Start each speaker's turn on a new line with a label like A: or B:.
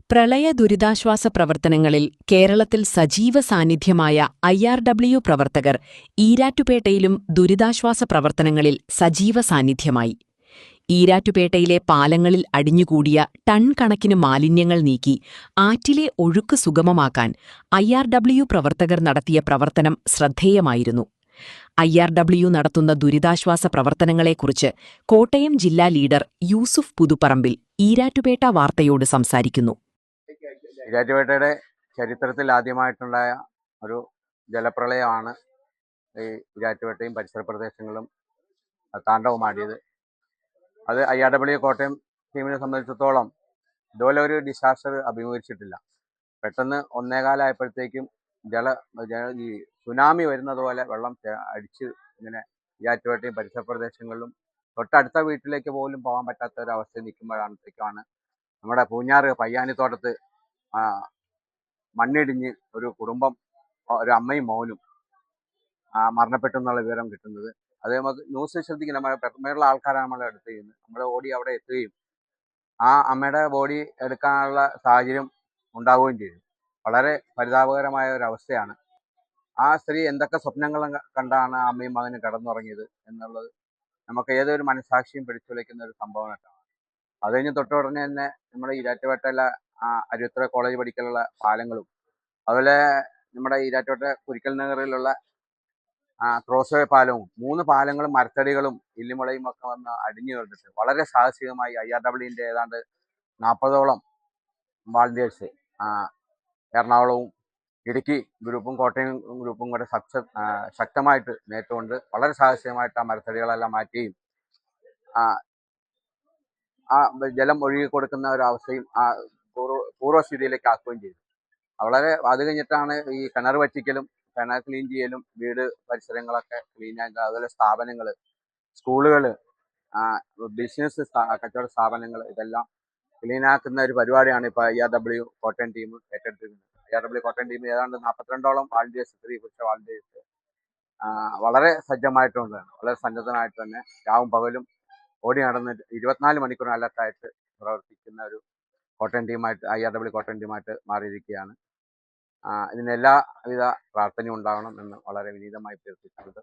A: പ്രളയ ദുരിതാശ്വാസ പ്രവർത്തനങ്ങളിൽ കേരളത്തിൽ സജീവ സാന്നിധ്യമായ IRW പ്രവർത്തകർ ഈരാറ്റുപേട്ടയിലും ദുരിതാശ്വാസ പ്രവർത്തനങ്ങളിൽ സജീവ സാന്നിധ്യമായി. ഈരാറ്റുപേട്ടയിലെ പാലങ്ങളിൽ അടിഞ്ഞുകൂടിയ ടൺ കണക്കിന് മാലിന്യങ്ങൾ നീക്കി ആറ്റിലെ ഒഴുക്ക് സുഗമമാക്കാൻ IRW പ്രവർത്തകർ നടത്തിയ പ്രവർത്തനം ശ്രദ്ധേയമായിരുന്നു. IRW നടത്തുന്ന ദുരിതാശ്വാസ പ്രവർത്തനങ്ങളെക്കുറിച്ച് കോട്ടയം ജില്ലാ ലീഡർ യൂസുഫ് പുതുപ്പറമ്പിൽ ഈരാറ്റുപേട്ട വാർത്തയോട് സംസാരിക്കുന്നു.
B: ഈരാറ്റുപേട്ടയുടെ ചരിത്രത്തിൽ ആദ്യമായിട്ടുണ്ടായ ഒരു ജലപ്രളയമാണ് ഈ ഈരാറ്റുപേട്ടയും പരിസര പ്രദേശങ്ങളും താണ്ഡവമാടിയത്. അത് IRW കോട്ടയം ടീമിനെ സംബന്ധിച്ചിടത്തോളം ഇതുപോലെ ഒരു ഡിസാസ്റ്റർ അഭിമുഖീകരിച്ചിട്ടില്ല. പെട്ടെന്ന് 1:15 ആയപ്പോഴത്തേക്കും ഈ സുനാമി വരുന്നത് പോലെ വെള്ളം അടിച്ച് ഇങ്ങനെ ഈരാറ്റുപേട്ടയും പരിസര പ്രദേശങ്ങളിലും തൊട്ടടുത്ത വീട്ടിലേക്ക് പോലും പോകാൻ പറ്റാത്ത ഒരു അവസ്ഥയിൽ നിൽക്കുമ്പോഴാണ് നമ്മുടെ പൂഞ്ഞാറ് പയ്യാനിത്തോട്ടത്ത് മണ്ണിടിഞ്ഞ് ഒരു കുടുംബം, ഒരു അമ്മയും മോനും മരണപ്പെട്ടു എന്നുള്ള വിവരം കിട്ടുന്നത്. അത് നമുക്ക് ന്യൂസ് ശ്രദ്ധിക്കും. നമ്മുടെ പെട്ടെന്നുള്ള ആൾക്കാരാണ് നമ്മളെ അടുത്ത് ചെയ്യുന്നത്. നമ്മൾ ഓടി അവിടെ എത്തുകയും ആ അമ്മയുടെ ബോഡി എടുക്കാനുള്ള സാഹചര്യം ഉണ്ടാവുകയും ചെയ്തു. വളരെ പരിതാപകരമായ ഒരു അവസ്ഥയാണ്. ആ സ്ത്രീ എന്തൊക്കെ സ്വപ്നങ്ങൾ കണ്ടാണ് ആ അമ്മയും മകനും കടന്നുറങ്ങിയത് എന്നുള്ളത് നമുക്ക് ഏതൊരു മനസാക്ഷിയും പിടിച്ചുലയ്ക്കുന്ന ഒരു സംഭവമായിട്ടാണ്. അത് കഴിഞ്ഞ് തൊട്ടുടനെ തന്നെ നമ്മുടെ ഈരാറ്റുപേട്ടയിലെ അരുവിത്തുറ കോളേജ് പഠിക്കലുള്ള പാലങ്ങളും, അതുപോലെ നമ്മുടെ ഈരാറ്റുപേട്ട കുരിക്കൽ നഗറിലുള്ള ക്രോസ് വേ പാലവും, 3 പാലങ്ങളും മരത്തടികളും ഇല്ലിമുളയും ഒക്കെ വന്ന് അടിഞ്ഞു വീണിട്ട് വളരെ സാഹസികമായി IRWന്റെ ഏതാണ്ട് 40ഓളം വാളണ്ടിയേഴ്സ് എറണാകുളവും ഇടുക്കി ഗ്രൂപ്പും കോട്ടയം ഗ്രൂപ്പും കൂടെ ശക്തമായിട്ട് നേരിട്ടുകൊണ്ട് വളരെ സാഹസികമായിട്ട് ആ മരത്തടികളെല്ലാം മാറ്റുകയും ആ ജലം ഒഴുകി കൊടുക്കുന്ന ഒരവസ്ഥയും പൂർവ്വസ്ഥിതിയിലേക്ക് ആക്കുകയും ചെയ്തു. അത് കഴിഞ്ഞിട്ടാണ് ഈ കിണർ വറ്റിക്കലും കിണർ ക്ലീൻ ചെയ്യലും, വീട് പരിസരങ്ങളൊക്കെ ക്ലീൻ ആക്കുക, അതുപോലെ സ്ഥാപനങ്ങൾ, സ്കൂളുകൾ, ബിസിനസ് കച്ചവട സ്ഥാപനങ്ങൾ, ഇതെല്ലാം ക്ലീനാക്കുന്ന ഒരു പരിപാടിയാണ് ഇപ്പോൾ IRW കോട്ടയം ടീം ഏറ്റെടുത്തിരിക്കുന്നത്. IRW കോട്ടയം ടീം ഏതാണ്ട് 42ഓളം വാളണ്ടിയേഴ്സ്, സ്ത്രീ പുരുഷ വാളണ്ടിയേഴ്സ് വളരെ സജ്ജമായിട്ടുണ്ട്. വളരെ സന്നദ്ധമായിട്ട് തന്നെ രാവും പകലും ഓടി നടന്ന് 24 മണിക്കൂർ അലർട്ടായിട്ട് പ്രവർത്തിക്കുന്ന ഒരു കോട്ടയം ടീമായിട്ട് IRW കോട്ടയം ടീമായിട്ട് മാറിയിരിക്കുകയാണ്. ഇതിന് എല്ലാവിധ പ്രാർത്ഥനയും ഉണ്ടാവണം എന്ന് വളരെ വിനീതമായി അഭ്യർത്ഥിച്ചുകൊണ്ട്